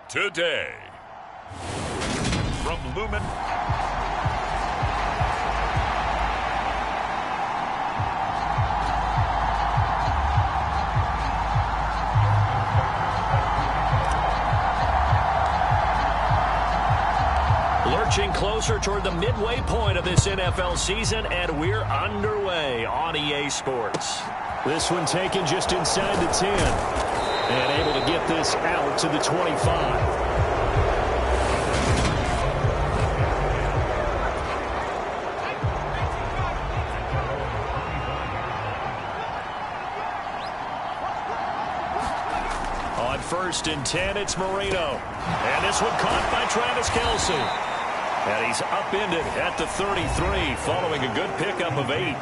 today. From Lumen. Lurching closer toward the midway point of this NFL season, and we're underway on EA Sports. This one taken just inside the 10. And able to get this out to the 25. On 1st and 10, it's Marino. And this one caught by Travis Kelce. And he's upended at the 33 following a good pickup of 8.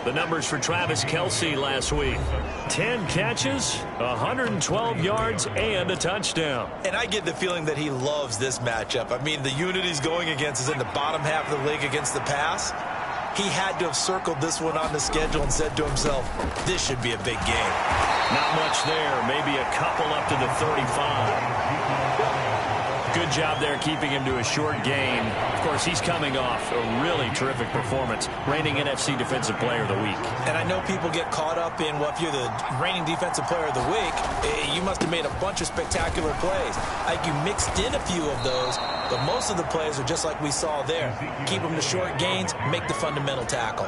The numbers for Travis Kelce last week. 10 catches, 112 yards, and a touchdown. And I get the feeling that he loves this matchup. I mean, the unit he's going against is in the bottom half of the league against the pass. He had to have circled this one on the schedule and said to himself, this should be a big game. Not much there. Maybe a couple up to the 35. Good job there keeping him to a short gain. Of course, he's coming off a really terrific performance, reigning NFC Defensive Player of the Week. And I know people get caught up in, well, if you're the reigning Defensive Player of the Week, you must have made a bunch of spectacular plays. I think you mixed in a few of those, but most of the plays are just like we saw there. Keep them to short gains, make the fundamental tackle.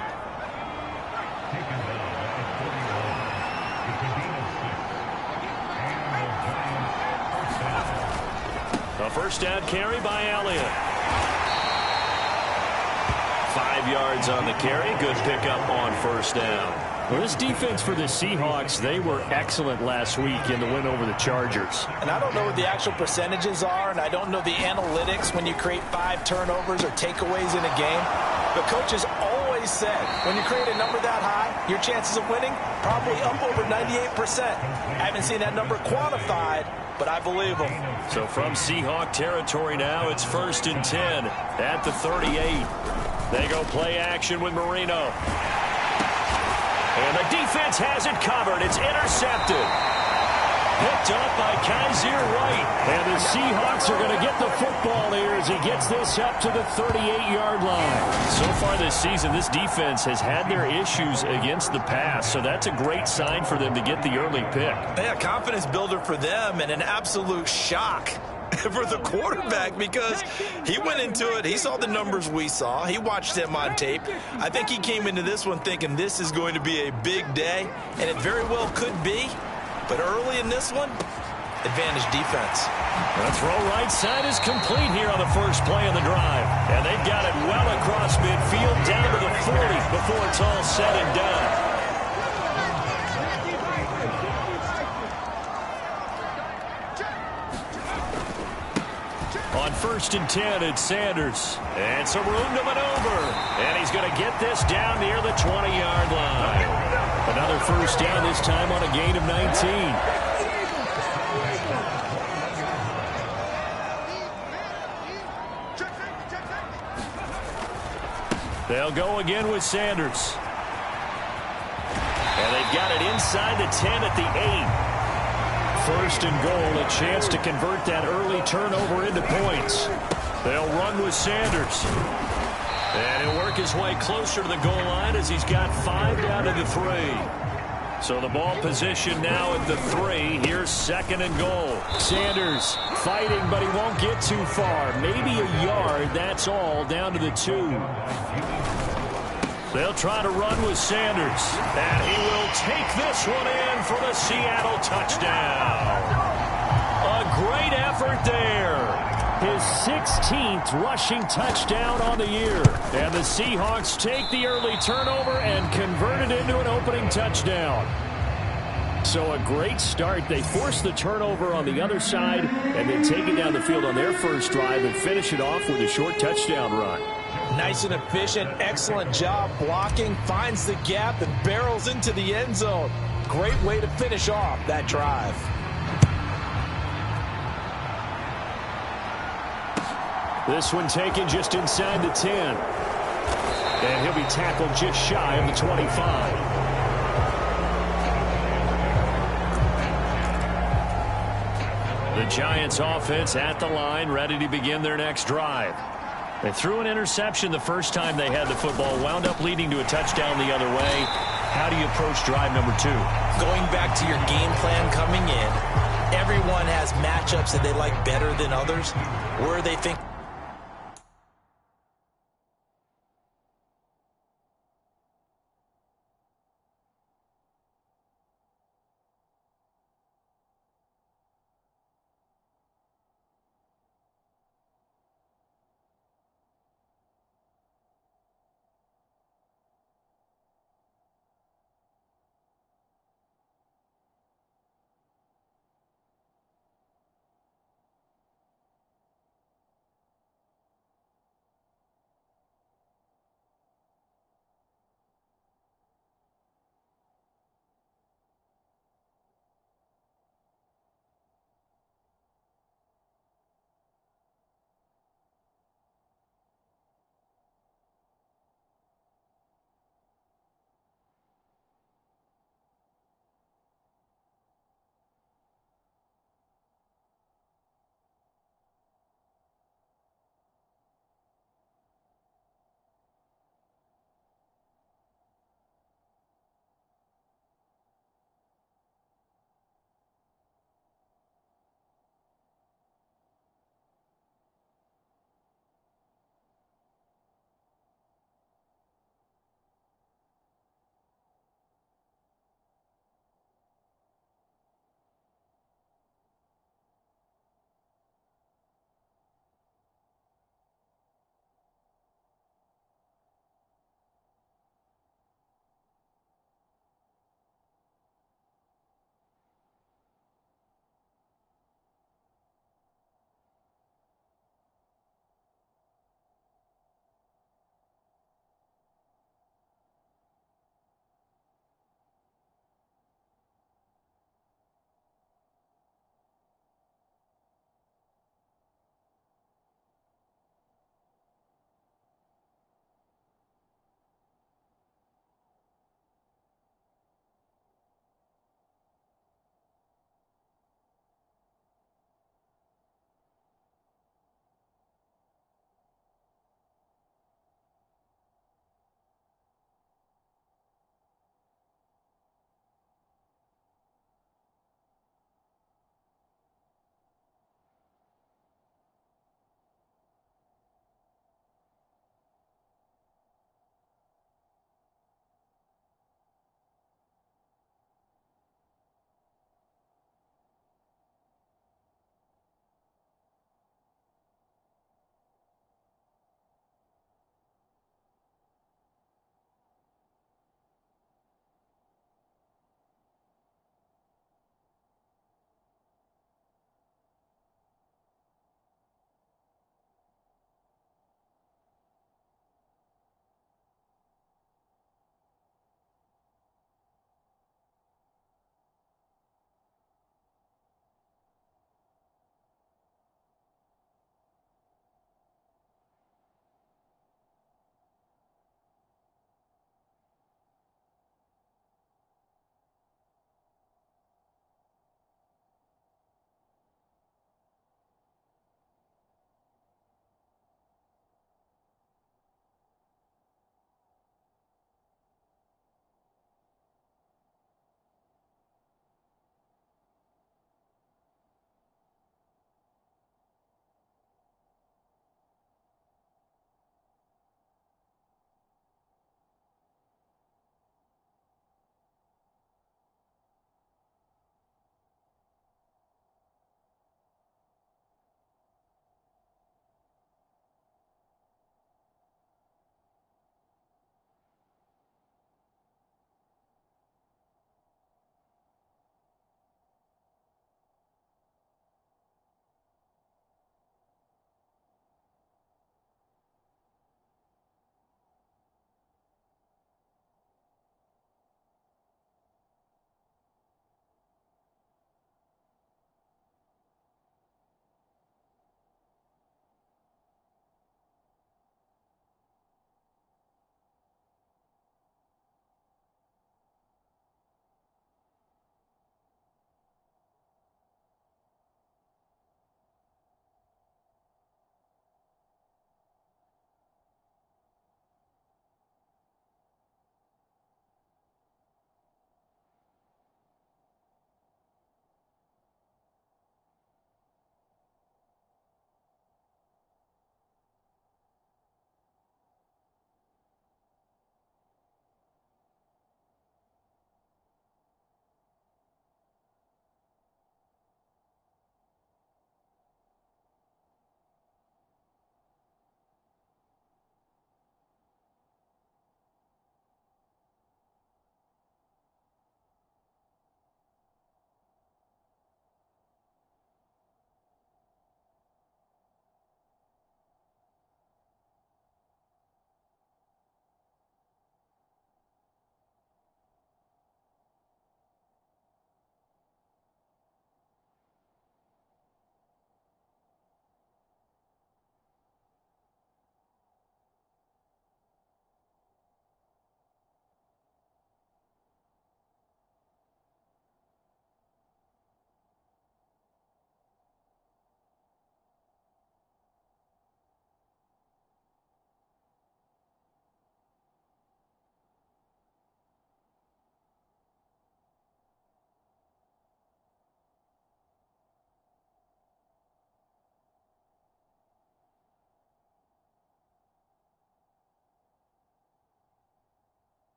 A first down carry by Elliott. 5 yards on the carry. Good pickup on first down. Well, this defense for the Seahawks, they were excellent last week in the win over the Chargers. And I don't know what the actual percentages are, and I don't know the analytics when you create 5 turnovers or takeaways in a game. But coaches always said, when you create a number that high, your chances of winning probably up over 98%. I haven't seen that number quantified, but I believe them. So from Seahawk territory now, it's 1st and 10 at the 38. They go play action with Marino. And the defense has it covered. It's intercepted. Picked up by Kaiser White. And the Seahawks are going to get the football here as he gets this up to the 38-yard line. So far this season, this defense has had their issues against the pass, so that's a great sign for them to get the early pick. Yeah, confidence builder for them and an absolute shock for the quarterback because he went into it. He saw the numbers we saw. He watched them on tape. I think he came into this one thinking this is going to be a big day, and it very well could be. But early in this one, advantage defense. The throw right side is complete here on the first play of the drive. And they've got it well across midfield down to the 40 before it's all said and done. On 1st and 10, it's Sanders. And some room to maneuver. And he's going to get this down near the 20-yard line. Another first down, this time on a gain of 19. They'll go again with Sanders. And they've got it inside the 10 at the 8. 1st and goal, a chance to convert that early turnover into points. They'll run with Sanders. And he'll work his way closer to the goal line as he's got 5 down to the 3. So the ball position now at the 3. Here's 2nd and goal. Sanders fighting, but he won't get too far. Maybe a yard, that's all, down to the 2. They'll try to run with Sanders. And he will take this one in for the Seattle touchdown. A great effort there. His 16th rushing touchdown on the year. And the Seahawks take the early turnover and convert it into an opening touchdown. So a great start. They force the turnover on the other side and then take it down the field on their first drive and finish it off with a short touchdown run. Nice and efficient. Excellent job blocking. Finds the gap and barrels into the end zone. Great way to finish off that drive. This one taken just inside the 10. And he'll be tackled just shy of the 25. The Giants offense at the line, ready to begin their next drive. They threw an interception the first time they had the football, wound up leading to a touchdown the other way. How do you approach drive number 2? Going back to your game plan coming in, everyone has matchups that they like better than others, where they think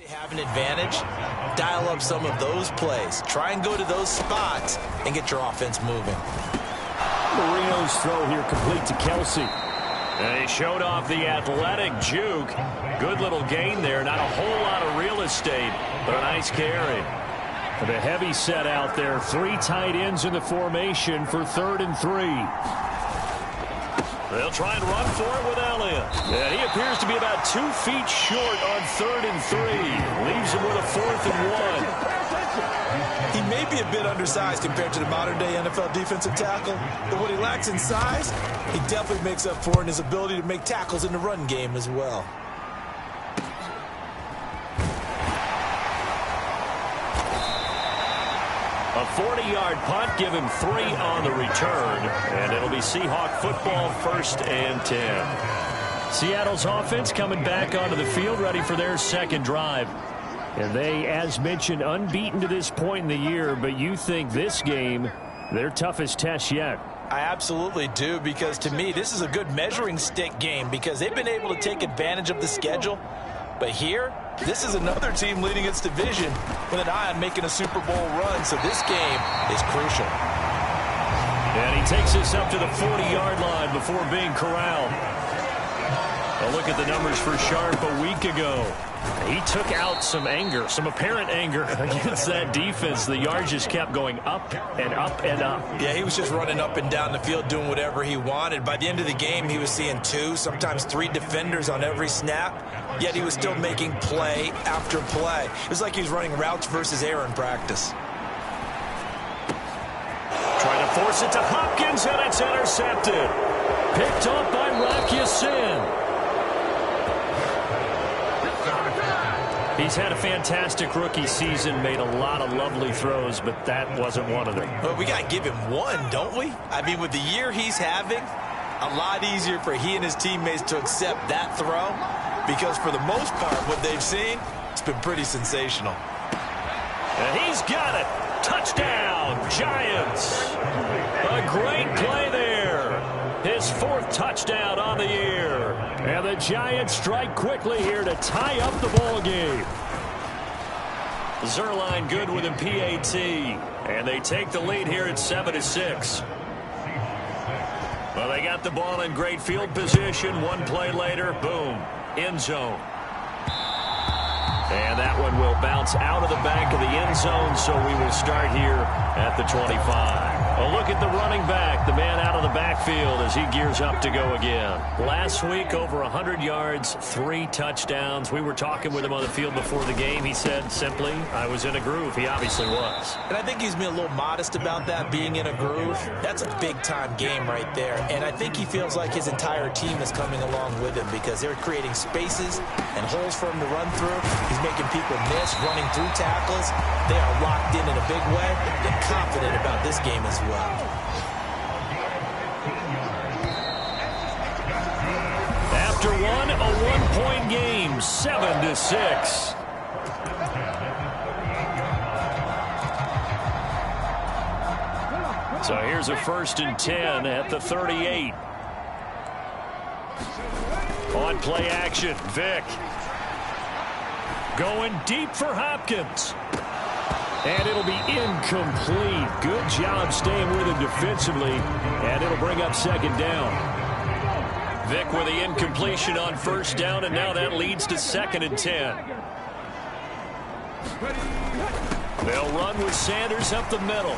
Have an advantage, dial up some of those plays. Try and go to those spots and get your offense moving. Marino's throw here complete to Kelsey. And he showed off the athletic juke. Good little gain there. Not a whole lot of real estate, but a nice carry. And a heavy set out there. 3 tight ends in the formation for 3rd and 3. They'll try and run for it with Elliott. And he appears to be about 2 feet short on 3rd and 3. Leaves him with a 4th and 1. He may be a bit undersized compared to the modern-day NFL defensive tackle, but what he lacks in size, he definitely makes up for in his ability to make tackles in the run game as well. A 40-yard punt, give him 3 on the return, and it'll be Seahawk football, 1st and 10. Seattle's offense coming back onto the field, ready for their second drive. And they, as mentioned, unbeaten to this point in the year, but you think this game, their toughest test yet. I absolutely do, because to me, this is a good measuring stick game because they've been able to take advantage of the schedule. But here, this is another team leading its division with an eye on making a Super Bowl run, so this game is crucial. And he takes this up to the 40-yard line before being corralled. A look at the numbers for Sharp a week ago. He took out some anger, some apparent anger against that defense. The yards just kept going up and up and up. Yeah, he was just running up and down the field doing whatever he wanted. By the end of the game, he was seeing 2, sometimes 3 defenders on every snap, yet he was still making play after play. It was like he was running routes versus air in practice. Trying to force it to Hopkins, and it's intercepted. Picked up by Rock Ya-Sin. He's had a fantastic rookie season, made a lot of lovely throws, but that wasn't one of them. Well, we got to give him one, don't we? I mean, with the year he's having, a lot easier for he and his teammates to accept that throw because for the most part, what they've seen, it's been pretty sensational. And he's got it. Touchdown, Giants. A great play there. His 4th touchdown on the year. And the Giants strike quickly here to tie up the ball game. Zuerlein good with a PAT. And they take the lead here at 7-6. Well, they got the ball in great field position. One play later, boom, end zone. And that one will bounce out of the back of the end zone, so we will start here at the 25. A look at the running back, the man out of the backfield as he gears up to go again. Last week, over 100 yards, 3 touchdowns. We were talking with him on the field before the game. He said simply, I was in a groove. He obviously was. And I think he's been a little modest about that, being in a groove. That's a big-time game right there. And I think he feels like his entire team is coming along with him because they're creating spaces and holes for him to run through. He's making people miss, running through tackles. They are locked in a big way. They're confident about this game as well. After one, a 1-point game, 7-6. So here's a 1st and 10 at the 38. On play action, Vick. Going deep for Hopkins. And it'll be incomplete. Good job staying with him defensively. And it'll bring up 2nd down. Vick with the incompletion on 1st down, and now that leads to 2nd and 10. They'll run with Sanders up the middle.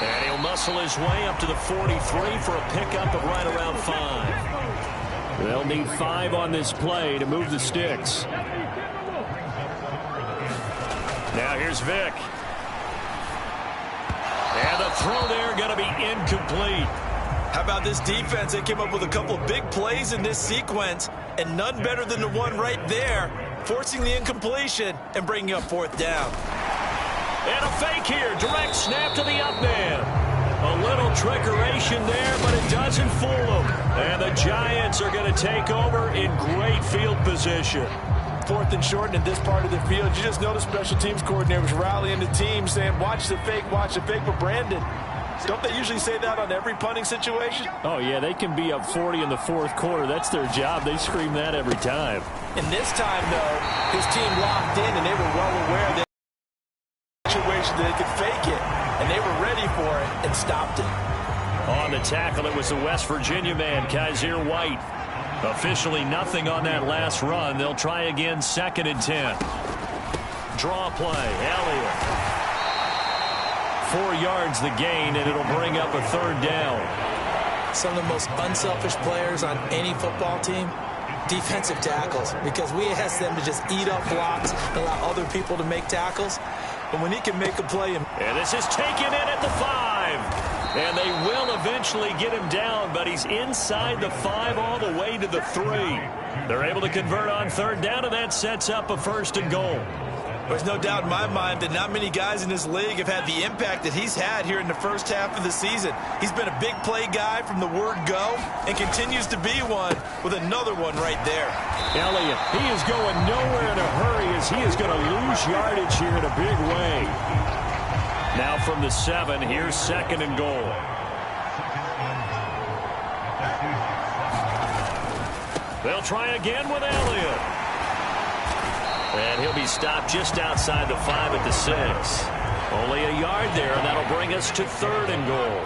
And he'll muscle his way up to the 43 for a pickup of right around 5. They'll need 5 on this play to move the sticks. Now here's Vick. And the throw there going to be incomplete. How about this defense? They came up with a couple of big plays in this sequence, and none better than the one right there, forcing the incompletion and bringing up 4th down. And a fake here. Direct snap to the up man. A little trickeration there, but it doesn't fool them. And the Giants are going to take over in great field position. 4th and short in this part of the field. You just notice special teams coordinators rallying the team saying, watch the fake, but Brandon, Don't they usually say that on every punting situation? Oh, yeah, they can be up 40 in the fourth quarter. That's their job. They scream that every time. And this time, though, his team locked in, and they were well aware that situation that they could fake it. And they were ready for it and stopped it. On the tackle, it was the West Virginia man, Kaiser White. Officially nothing on that last run. They'll try again, 2nd and 10. Draw play, Elliott. 4 yards the gain, and it'll bring up a 3rd down. Some of the most unselfish players on any football team, defensive tackles, because we ask them to just eat up blocks and allow other people to make tackles. But when he can make a play. And this is taken in at the 5. And they will eventually get him down, but he's inside the 5 all the way to the 3. They're able to convert on 3rd down, and that sets up a 1st and goal. There's no doubt in my mind that not many guys in this league have had the impact that he's had here in the first half of the season. He's been a big play guy from the word go and continues to be one with another one right there. Elliott, he is going nowhere in a hurry as he is going to lose yardage here in a big way. Now from the 7, here's 2nd and goal. They'll try again with Elliott. And he'll be stopped just outside the 5 at the 6. Only a yard there, and that'll bring us to 3rd and goal.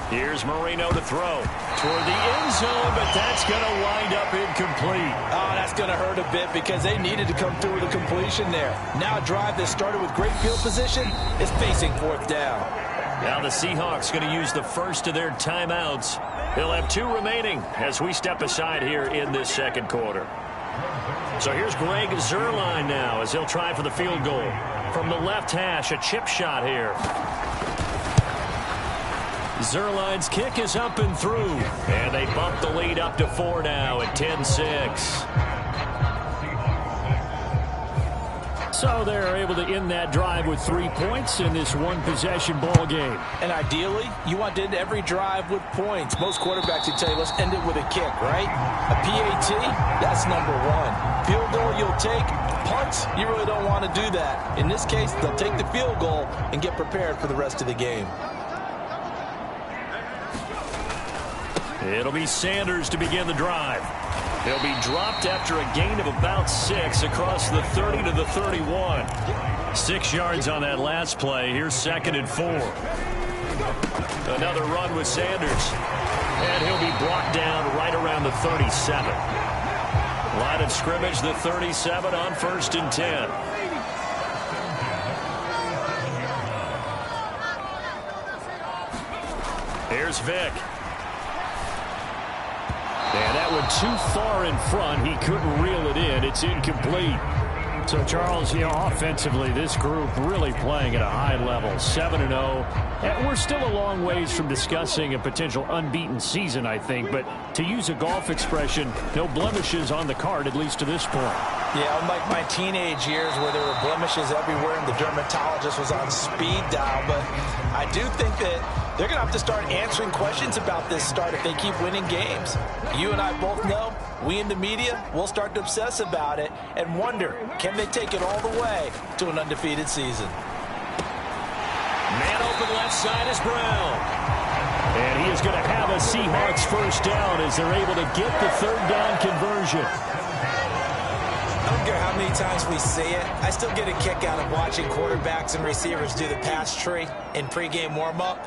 Here's Marino to throw toward the end zone, but that's going to wind up incomplete. Oh, that's going to hurt a bit because they needed to come through with a completion there. Now a drive that started with great field position is facing 4th down. Now the Seahawks going to use the first of their timeouts. They'll have 2 remaining as we step aside here in this 2nd quarter. So here's Greg Zuerlein now as he'll try for the field goal. From the left hash, a chip shot here. Zuerlein's kick is up and through. And they bump the lead up to 4 now at 10-6. So they're able to end that drive with 3 points in this one-possession ball game. And ideally, you want to end every drive with points. Most quarterbacks would tell you, let's end it with a kick, right? A PAT, that's number 1. Field goal you'll take. Punts, you really don't want to do that. In this case, they'll take the field goal and get prepared for the rest of the game. It'll be Sanders to begin the drive. He'll be dropped after a gain of about 6 across the 30 to the 31. 6 yards on that last play. Here's 2nd and 4. Another run with Sanders. And he'll be brought down right around the 37. Line of scrimmage, the 37 on 1st and 10. Here's Vick. And that one too far in front. He couldn't reel it in. It's incomplete. So, Charles, offensively, this group really playing at a high level, 7-0. And we're still a long ways from discussing a potential unbeaten season, I think. But to use a golf expression, no blemishes on the card, at least to this point. Yeah, unlike my teenage years where there were blemishes everywhere and the dermatologist was on speed dial. But I do think that they're going to have to start answering questions about this start if they keep winning games. You and I both know, we in the media, we'll start to obsess about it and wonder, can they take it all the way to an undefeated season? Man open left side is Brown. And he is going to have a Seahawks 1st down as they're able to get the 3rd down conversion. I don't care how many times we see it. I still get a kick out of watching quarterbacks and receivers do the pass tree in pregame warm-up.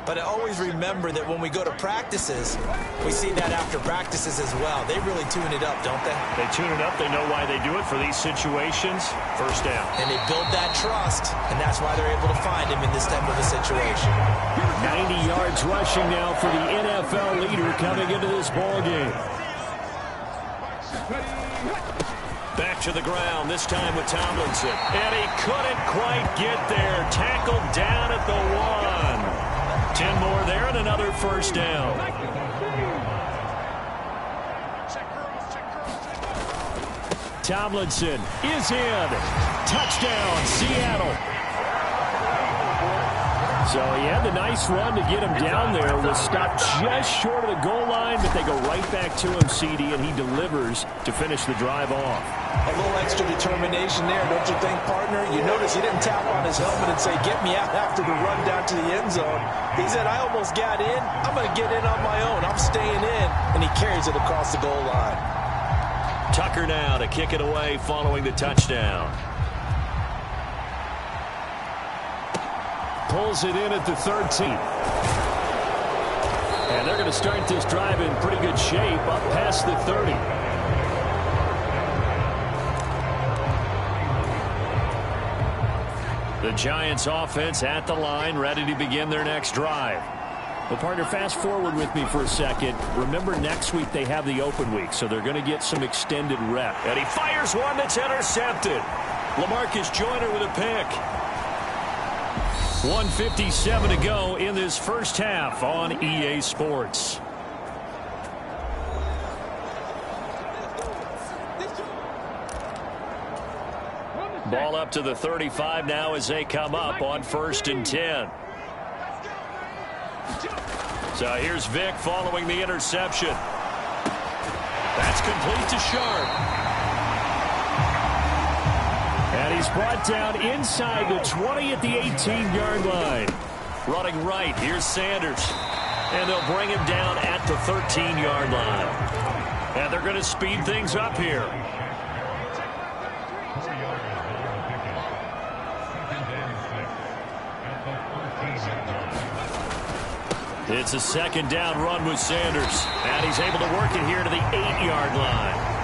But I always remember that when we go to practices, we see that after practices as well. They really tune it up, don't they? They tune it up. They know why they do it for these situations. 1st down. And they build that trust, and that's why they're able to find him in this type of a situation. 90 yards rushing now for the NFL leader coming into this ball game. Back to the ground, this time with Tomlinson. And he couldn't quite get there. Tackled down at the 1. 10 more there and another 1st down. Tomlinson is in. Touchdown, Seattle. So he had the nice run to get him down there. Was stopped just short of the goal line, but they go right back to him, CD, and he delivers to finish the drive off. A little extra determination there, don't you think, partner? You notice he didn't tap on his helmet and say, get me out after the run down to the end zone. He said, I almost got in. I'm going to get in on my own. I'm staying in. And he carries it across the goal line. Tucker now to kick it away following the touchdown. Pulls it in at the 13. And they're going to start this drive in pretty good shape up past the 30. The Giants offense at the line, ready to begin their next drive. Well, partner, fast forward with me for a second. Remember, next week they have the open week, so they're going to get some extended rep. And he fires one that's intercepted. LaMarcus Joyner with a pick. 1:57 to go in this first half on EA Sports. Ball up to the 35 now as they come up on 1st and 10. So here's Vick following the interception. That's complete to Sharp. And he's brought down inside the 20 at the 18-yard line. Running right, here's Sanders. And they'll bring him down at the 13-yard line. And they're going to speed things up here. It's a second down run with Sanders. And he's able to work it here to the 8-yard line.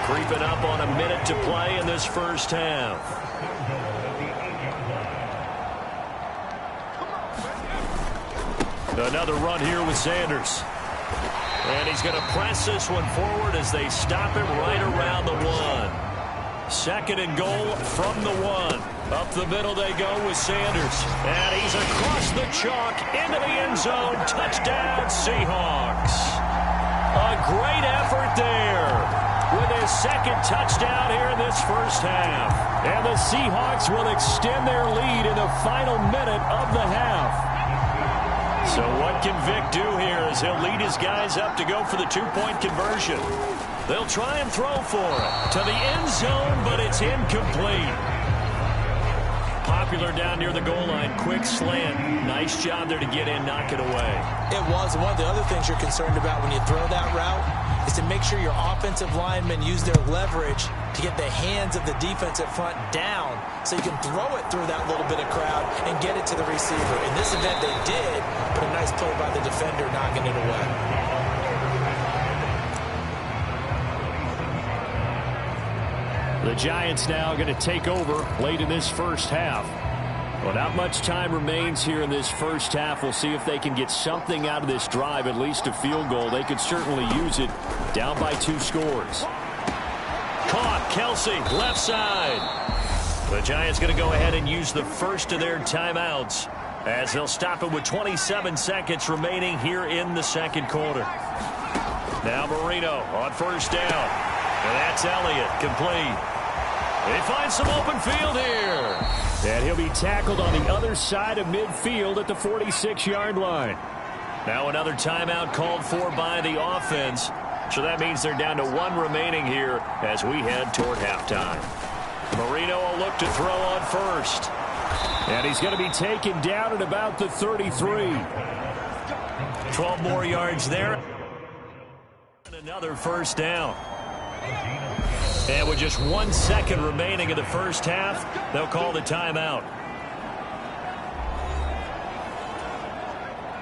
Creeping up on a minute to play in this first half. Another run here with Sanders. And he's going to press this one forward as they stop him right around the 1. 2nd and goal from the 1. Up the middle they go with Sanders. And he's across the chalk into the end zone. Touchdown, Seahawks. A great effort there with his 2nd touchdown here in this first half. And the Seahawks will extend their lead in the final minute of the half. So what can Vick do here as he'll lead his guys up to go for the 2-point conversion? They'll try and throw for it to the end zone, but it's incomplete. Popular down near the goal line. Quick slant. Nice job there to get in, knock it away. It was. One of the other things you're concerned about when you throw that route is to make sure your offensive linemen use their leverage to get the hands of the defensive front down so you can throw it through that little bit of crowd and get it to the receiver. In this event, they did, but a nice play by the defender knocking it away. The Giants now going to take over late in this first half. Well, not much time remains here in this first half. We'll see if they can get something out of this drive, at least a field goal. They could certainly use it. Down by 2 scores. Caught. Kelsey, left side. The Giants going to go ahead and use the first of their timeouts as they'll stop it with 27 seconds remaining here in the second quarter. Now Marino on 1st down. And that's Elliott, complete. They find some open field here. And he'll be tackled on the other side of midfield at the 46-yard line. Now another timeout called for by the offense. So that means they're down to 1 remaining here as we head toward halftime. Marino will look to throw on 1st. And he's going to be taken down at about the 33. 12 more yards there. And another 1st down. And with just 1 second remaining in the first half, they'll call the timeout.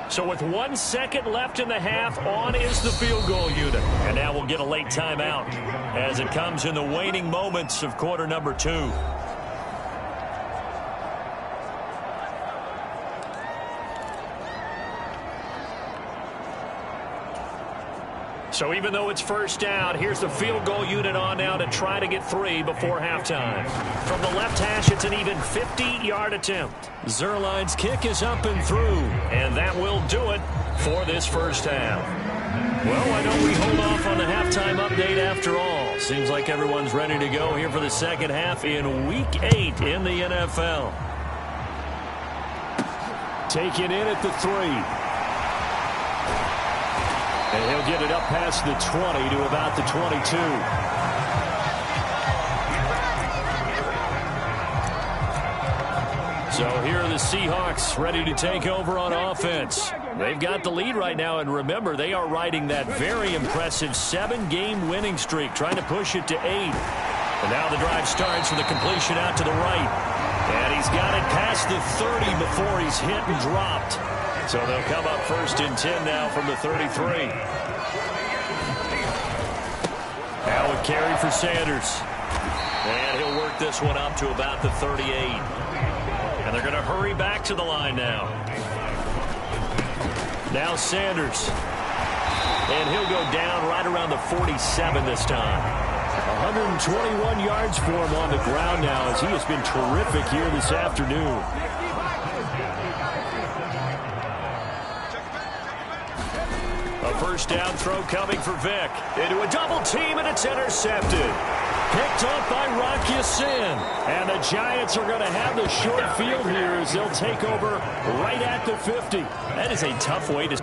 So with 1 second left in the half, on is the field goal unit. And now we'll get a late timeout as it comes in the waning moments of quarter number 2. So even though it's 1st down, here's the field goal unit on now to try to get 3 before halftime. From the left hash, it's an even 50-yard attempt. Zuerlein's kick is up and through, and that will do it for this first half. Well, I know we hold off on the halftime update after all. Seems like everyone's ready to go here for the second half in Week 8 in the NFL. Taken in at the 3. And he'll get it up past the 20 to about the 22. So here are the Seahawks ready to take over on offense. They've got the lead right now, and remember, they are riding that very impressive 7-game winning streak, trying to push it to 8. And now the drive starts with a completion out to the right. And he's got it past the 30 before he's hit and dropped. So they'll come up 1st and 10 now from the 33. Now a carry for Sanders. And he'll work this one up to about the 38. And they're going to hurry back to the line now. Now Sanders. And he'll go down right around the 47 this time. 121 yards for him on the ground now, as he has been terrific here this afternoon. A first down throw coming for Vick. Into a double team, and it's intercepted. Picked off by Rock Ya-Sin. And the Giants are going to have the short field here as they'll take over right at the 50. That is a tough way to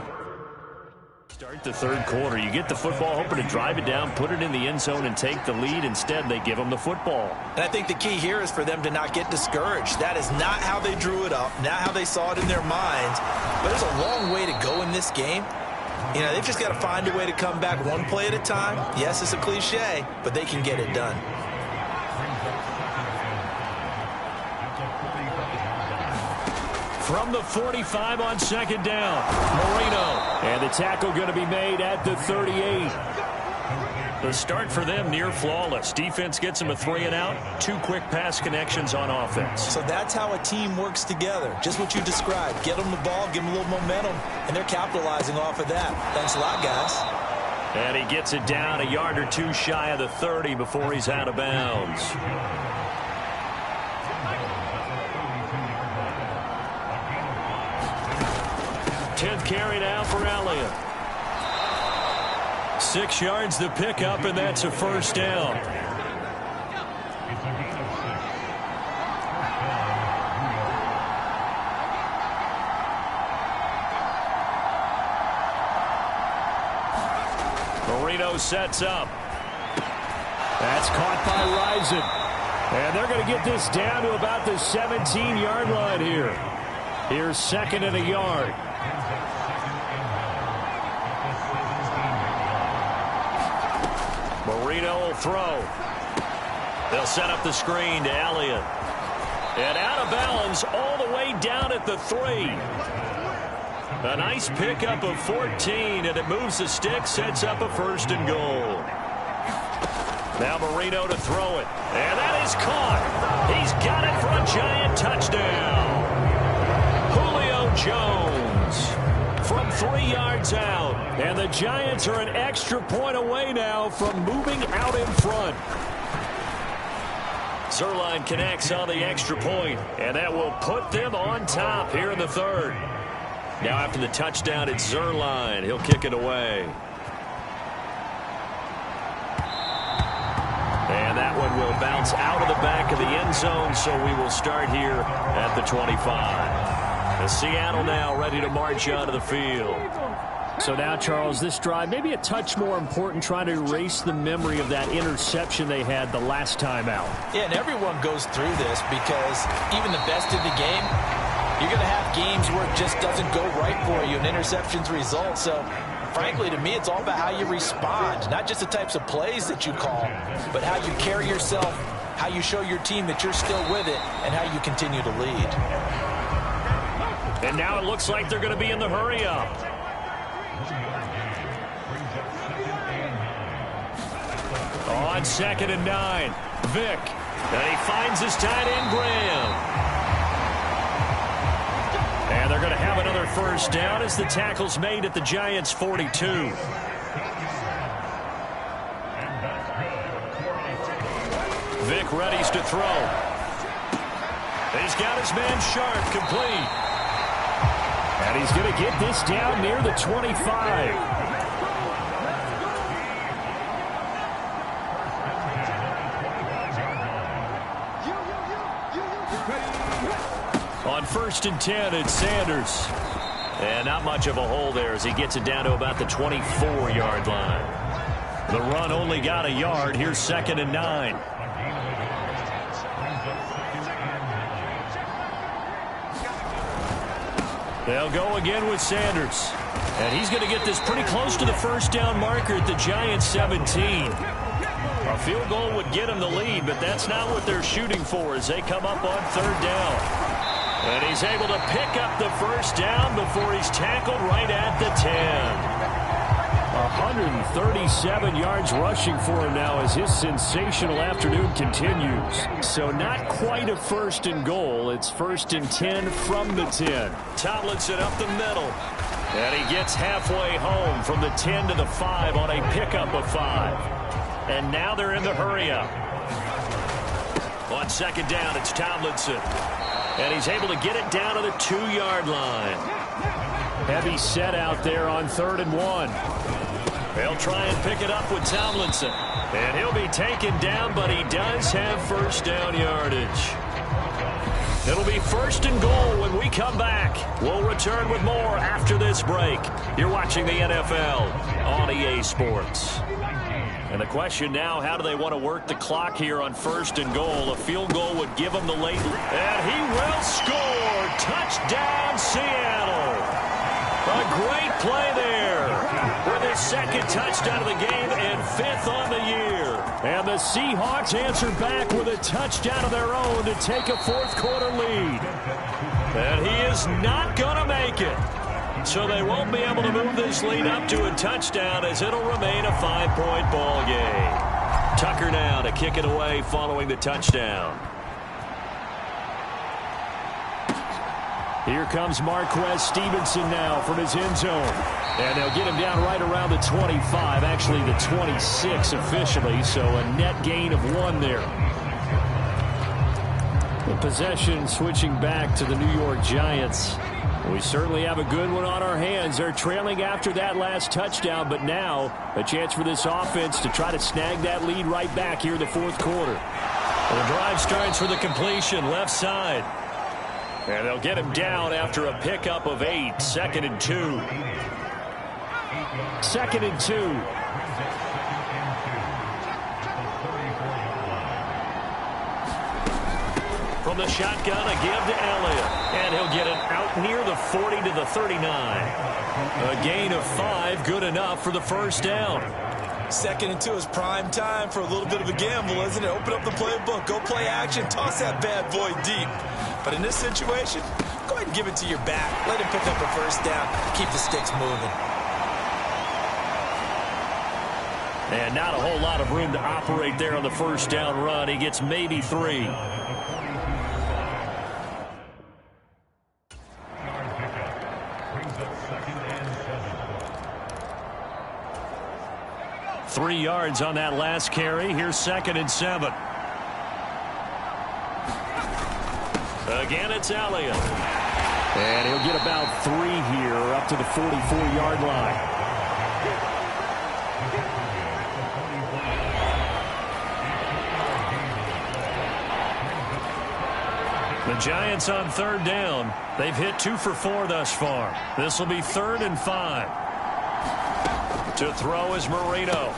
start the third quarter. You get the football, hoping to drive it down, put it in the end zone, and take the lead. Instead, they give them the football. And I think the key here is for them to not get discouraged. That is not how they drew it up, not how they saw it in their minds. But there's a long way to go in this game. You know, they've just got to find a way to come back one play at a time. Yes, it's a cliche, but they can get it done. From the 45 on second down, Marino. And the tackle going to be made at the 38. The start for them near flawless. Defense gets them a 3-and-out. 2 quick pass connections on offense. So that's how a team works together. Just what you described. Get them the ball, give them a little momentum, and they're capitalizing off of that. Thanks a lot, guys. And he gets it down a yard or 2 shy of the 30 before he's out of bounds. Tenth carry now for Elliott. 6 yards the pickup, and that's a first down. Marino sets up. That's caught by Rison. And they're going to get this down to about the 17-yard line here. Here's 2nd and a yard. Marino will throw. They'll set up the screen to Elliott. And out of bounds all the way down at the 3. A nice pickup of 14, and it moves the stick, sets up a 1st and goal. Now Marino to throw it. And that is caught. He's got it for a Giant touchdown. Julio Jones from 3 yards out. And the Giants are an extra point away now from moving out in front. Zuerlein connects on the extra point, and that will put them on top here in the 3rd. Now after the touchdown, it's Zuerlein. He'll kick it away. And that one will bounce out of the back of the end zone, so we will start here at the 25. Seattle now ready to march onto the field. So now, Charles, this drive maybe a touch more important, trying to erase the memory of that interception they had the last time out. Yeah, and everyone goes through this because even the best in the game, you're going to have games where it just doesn't go right for you and interceptions result. So, frankly, to me, it's all about how you respond, not just the types of plays that you call, but how you carry yourself, how you show your team that you're still with it, and how you continue to lead. And now it looks like they're going to be in the hurry-up. On 2nd and 9, Vick. And he finds his tight end, Graham. And they're going to have another first down as the tackle's made at the Giants' 42. Vick readies to throw. He's got his man Sharp complete. And he's going to get this down near the 25. On 1st and 10, it's Sanders. And not much of a hole there as he gets it down to about the 24-yard line. The run only got a yard. Here's 2nd and 9. They'll go again with Sanders. And he's going to get this pretty close to the first down marker at the Giants 17. A field goal would get him the lead, but that's not what they're shooting for as they come up on 3rd down. And he's able to pick up the first down before he's tackled right at the 10. 137 yards rushing for him now as his sensational afternoon continues. So not quite a 1st and goal. It's 1st and 10 from the 10. Tomlinson up the middle. And he gets halfway home from the 10 to the 5 on a pickup of 5. And now they're in the hurry-up. On 2nd down, it's Tomlinson. And he's able to get it down to the 2-yard line. Heavy set out there on 3rd and 1. They'll try and pick it up with Tomlinson. And he'll be taken down, but he does have first down yardage. It'll be 1st and goal when we come back. We'll return with more after this break. You're watching the NFL on EA Sports. And the question now, how do they want to work the clock here on 1st and goal? A field goal would give them the late. And he will score. Touchdown, Seattle. A great play there with his 2nd touchdown of the game and 5th on the year. And the Seahawks answer back with a touchdown of their own to take a 4th quarter lead. And he is not going to make it. So they won't be able to move this lead up to a touchdown as it'll remain a 5-point ball game. Tucker now to kick it away following the touchdown. Here comes Marquez Stevenson now from his end zone. And they'll get him down right around the 25, actually the 26 officially, so a net gain of 1 there. The possession switching back to the New York Giants. We certainly have a good one on our hands. They're trailing after that last touchdown, but now a chance for this offense to try to snag that lead right back here in the 4th quarter. The drive starts with a completion left side. And they'll get him down after a pickup of 8. 2nd and 2. 2nd and 2. From the shotgun, a give to Elliott. And he'll get it out near the 40 to the 39. A gain of 5, good enough for the first down. 2nd and 2 is prime time for a little bit of a gamble, isn't it? Open up the playbook, go play action, toss that bad boy deep. But in this situation, go ahead and give it to your back. Let him pick up a first down. Keep the sticks moving. And not a whole lot of room to operate there on the first down run. He gets maybe 3. Three yards on that last carry. Here's 2nd and 7. Again, it's Elliott. And he'll get about 3 here up to the 44-yard line. The Giants on 3rd down. They've hit 2 for 4 thus far. This will be 3rd and 5. To throw is Marino.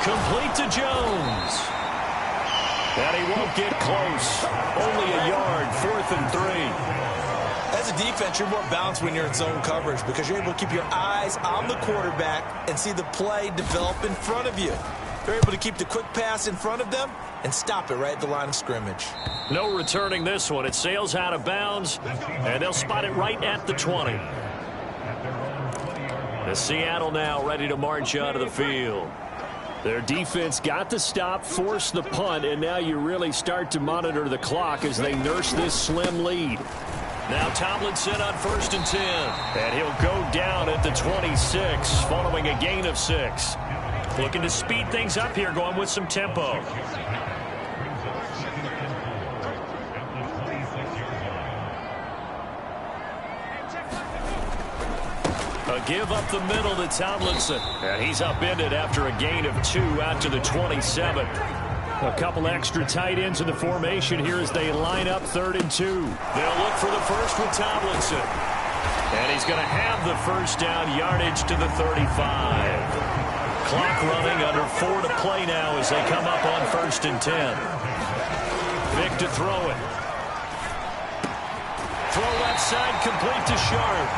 Complete to Jones. And he won't get close. Only a yard, 4th and 3. As a defense, you're more balanced when you're in zone coverage because you're able to keep your eyes on the quarterback and see the play develop in front of you. They're able to keep the quick pass in front of them and stop it right at the line of scrimmage. No returning this one. It sails out of bounds, and they'll spot it right at the 20. The Seattle now ready to march out of the field. Their defense got the stop, forced the punt, and now you really start to monitor the clock as they nurse this slim lead. Now Tomlinson on 1st and 10. And he'll go down at the 26 following a gain of 6. Looking to speed things up here, going with some tempo. A give up the middle to Tomlinson. And he's upended after a gain of 2 out to the 27. A couple extra tight ends in the formation here as they line up 3rd and 2. They'll look for the first with Tomlinson. And he's going to have the first down, yardage to the 35. Clock running, under 4 to play now as they come up on 1st and 10. Vick to throw it. Throw left side, complete to Sharp.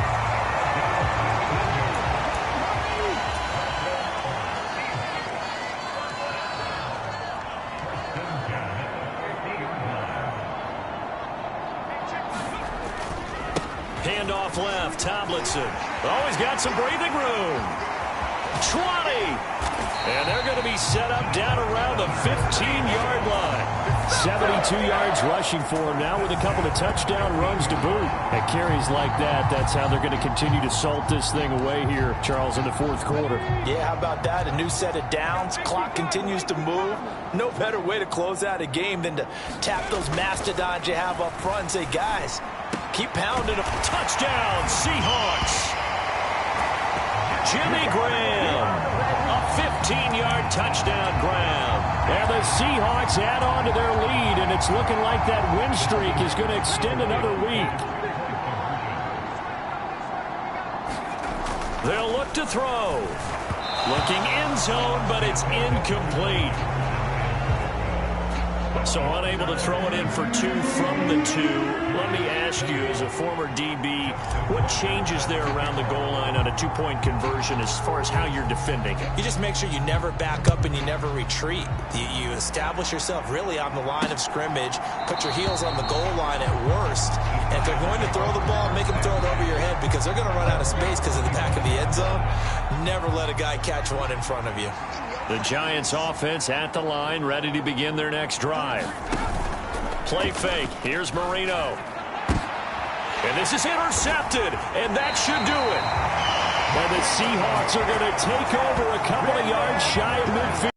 Handoff left, Tomlinson. Oh, he's got some breathing room. 20. And they're going to be set up down around the 15-yard line. 72 yards rushing for him now with a couple of touchdown runs to boot. At carries like that, that's how they're going to continue to salt this thing away here, Charles, in the 4th quarter. Yeah, how about that? A new set of downs. Clock continues to move. No better way to close out a game than to tap those mastodons you have up front and say, guys, keep pounding them. Touchdown, Seahawks. Jimmy Graham. A 15-yard touchdown grab. And the Seahawks add on to their lead, and it's looking like that win streak is going to extend another week. They'll look to throw. Looking end zone, but it's incomplete. So unable to throw it in for 2 from the 2. Let me ask you, as a former DB, what changes there around the goal line on a 2-point conversion as far as how you're defending it? You just make sure you never back up and you never retreat. You establish yourself really on the line of scrimmage, put your heels on the goal line at worst, and if they're going to throw the ball, make them throw it over your head because they're going to run out of space because of the back of the end zone. Never let a guy catch one in front of you. The Giants offense at the line, ready to begin their next drive. Play fake. Here's Marino. And this is intercepted, and that should do it. And the Seahawks are going to take over a couple of yards shy of midfield.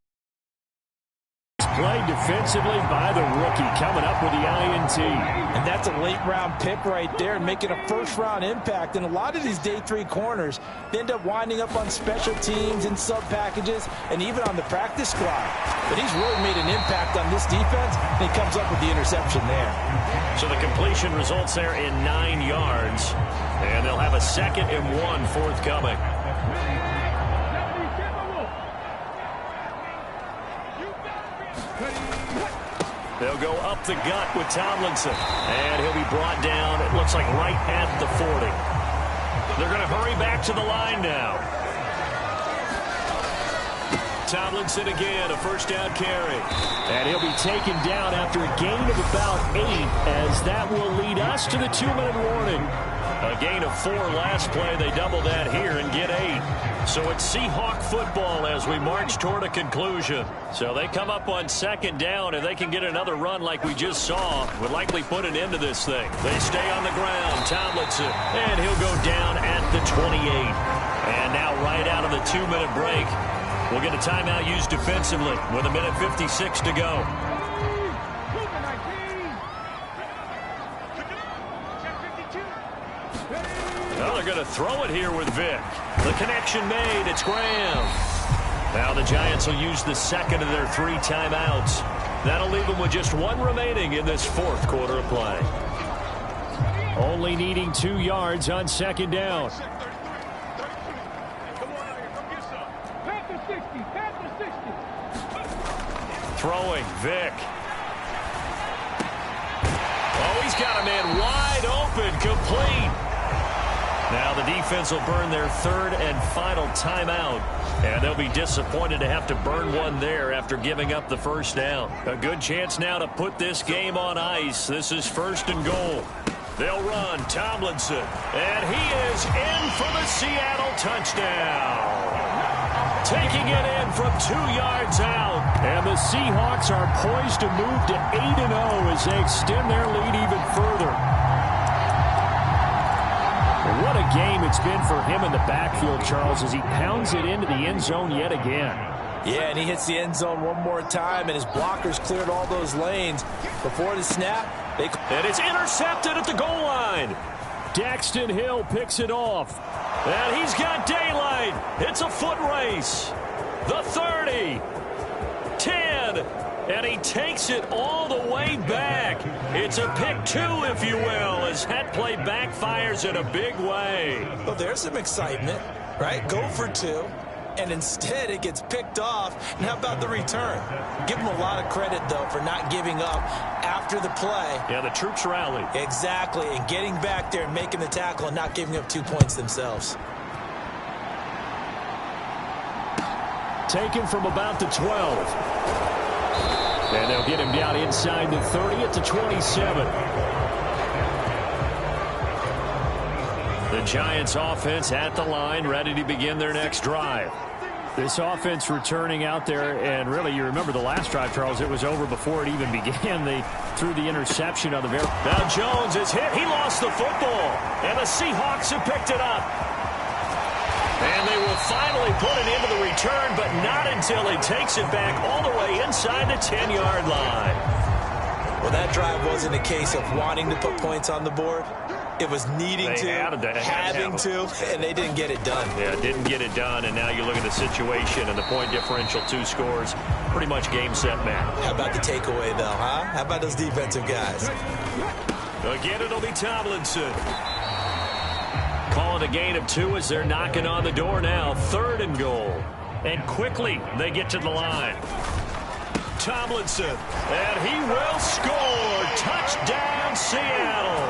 Played defensively by the rookie, coming up with the INT. And that's a late-round pick right there, making a first-round impact. And a lot of these day 3 corners, they end up winding up on special teams and sub-packages and even on the practice squad. But he's really made an impact on this defense, and he comes up with the interception there. So the completion results there in 9 yards, and they'll have a 2nd and 1 forthcoming. They'll go up the gut with Tomlinson. And he'll be brought down, it looks like, right at the 40. They're going to hurry back to the line now. Tomlinson again, a first down carry. And he'll be taken down after a gain of about 8, as that will lead us to the 2-minute warning. A gain of 4 last play. They double that here and get 8. So it's Seahawk football as we march toward a conclusion. So they come up on 2nd down, and they can get another run like we just saw. Would likely put an end to this thing. They stay on the ground. Tomlinson, and he'll go down at the 28. And now right out of the 2-minute break, we'll get a timeout used defensively with 1:56 to go. Well, they're going to throw it here with Vick. The connection made. It's Graham. Now the Giants will use the 2nd of their 3 timeouts. That'll leave them with just 1 remaining in this 4th quarter of play. Only needing 2 yards on 2nd down. Throwing, Vick. Oh, he's got a man wide open, complete. Now the defense will burn their 3rd and final timeout. And they'll be disappointed to have to burn one there after giving up the first down. A good chance now to put this game on ice. This is 1st and goal. They'll run, Tomlinson. And he is in for the Seattle touchdown. Taking it in from 2 yards out. And the Seahawks are poised to move to 8-0 as they extend their lead even further. What a game it's been for him in the backfield, Charles, as he pounds it into the end zone yet again. Yeah, and he hits the end zone one more time, and his blockers cleared all those lanes. Before the snap, and it's intercepted at the goal line. Daxton Hill picks it off. And he's got daylight. It's a foot race. The 30. 10. down, and he takes it all the way back. It's a pick two, if you will, as that play backfires in a big way. Well, there's some excitement, right? Go for two, and instead it gets picked off. And how about the return? Give him a lot of credit, though, for not giving up after the play. Yeah, the troops rallied. Exactly, and getting back there and making the tackle and not giving up 2 points themselves. Taken from about the 12. And they'll get him down inside the 30 at the 27. The Giants offense at the line, ready to begin their next drive. This offense returning out there, and really, you remember the last drive, Charles, it was over before it even began. They threw the interception on the very... Now Jones is hit. He lost the football, and the Seahawks have picked it up. And they will finally put it into the return, but not until he takes it back all the way inside the 10-yard line. Well, that drive wasn't a case of wanting to put points on the board. It was needing to, having to, and they didn't get it done. Yeah, didn't get it done, and now you look at the situation and the point differential, 2 scores, pretty much game, set, match. How about the takeaway, though, huh? How about those defensive guys? Again, it'll be Tomlinson. Calling a gain of 2 as they're knocking on the door now. 3rd and goal. And quickly, they get to the line. Tomlinson, and he will score. Touchdown, Seattle.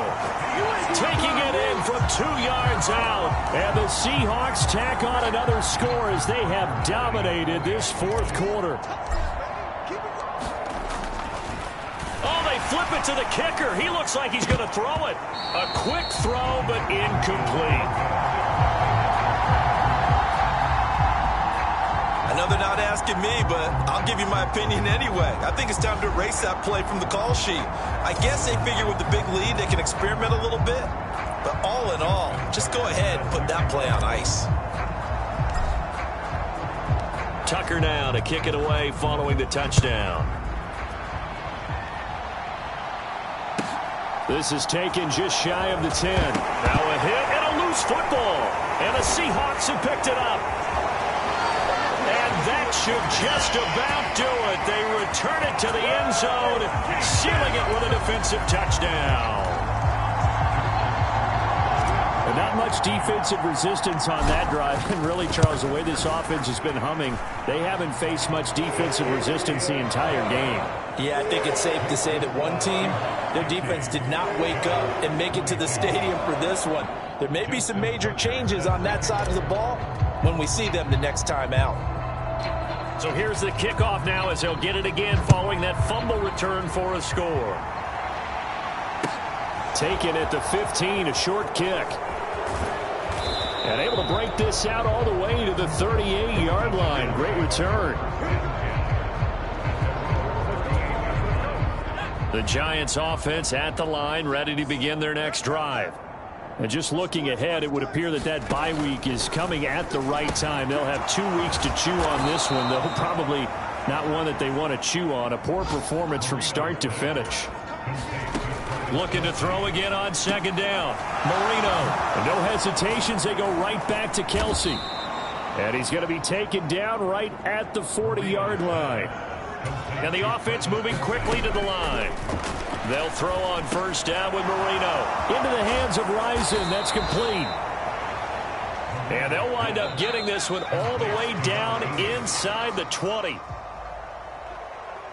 Taking it in from 2 yards out. And the Seahawks tack on another score as they have dominated this 4th quarter. Oh, they flip it to the kicker. He looks like he's going to throw it. A quick throw, but incomplete. I know they're not asking me, but I'll give you my opinion anyway. I think it's time to erase that play from the call sheet. I guess they figure with the big lead they can experiment a little bit. But all in all, just go ahead and put that play on ice. Tucker now to kick it away following the touchdown. This is taken just shy of the 10. Now a hit and a loose football. And the Seahawks have picked it up. And that should just about do it. They return it to the end zone, sealing it with a defensive touchdown. And not much defensive resistance on that drive. And really, Charles, the way this offense has been humming, they haven't faced much defensive resistance the entire game. Yeah, I think it's safe to say that one team, their defense did not wake up and make it to the stadium for this one. There may be some major changes on that side of the ball when we see them the next time out. So here's the kickoff now as they'll get it again following that fumble return for a score. Taken at the 15, a short kick. And able to break this out all the way to the 38-yard line. Great return. The Giants offense at the line, ready to begin their next drive. And just looking ahead, it would appear that that bye week is coming at the right time. They'll have 2 weeks to chew on this one, though probably not one that they want to chew on. A poor performance from start to finish. Looking to throw again on 2nd down. Marino. And no hesitations, they go right back to Kelsey. And he's going to be taken down right at the 40-yard line. And the offense moving quickly to the line. They'll throw on 1st down with Marino. Into the hands of Rison. That's complete. And they'll wind up getting this one all the way down inside the 20.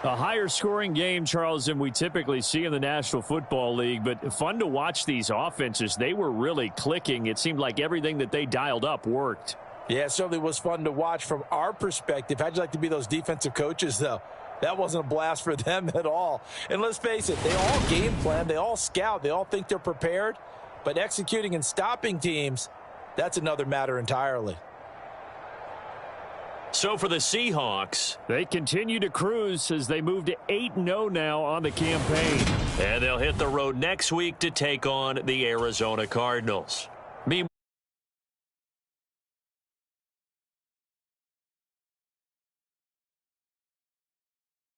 A higher scoring game, Charles, than we typically see in the National Football League, but fun to watch these offenses. They were really clicking. It seemed like everything that they dialed up worked. Yeah, it certainly was fun to watch from our perspective. How'd you like to be those defensive coaches, though? That wasn't a blast for them at all. And let's face it, they all game plan, they all scout, they all think they're prepared. But executing and stopping teams, that's another matter entirely. So for the Seahawks, they continue to cruise as they move to 8-0 now on the campaign. And they'll hit the road next week to take on the Arizona Cardinals.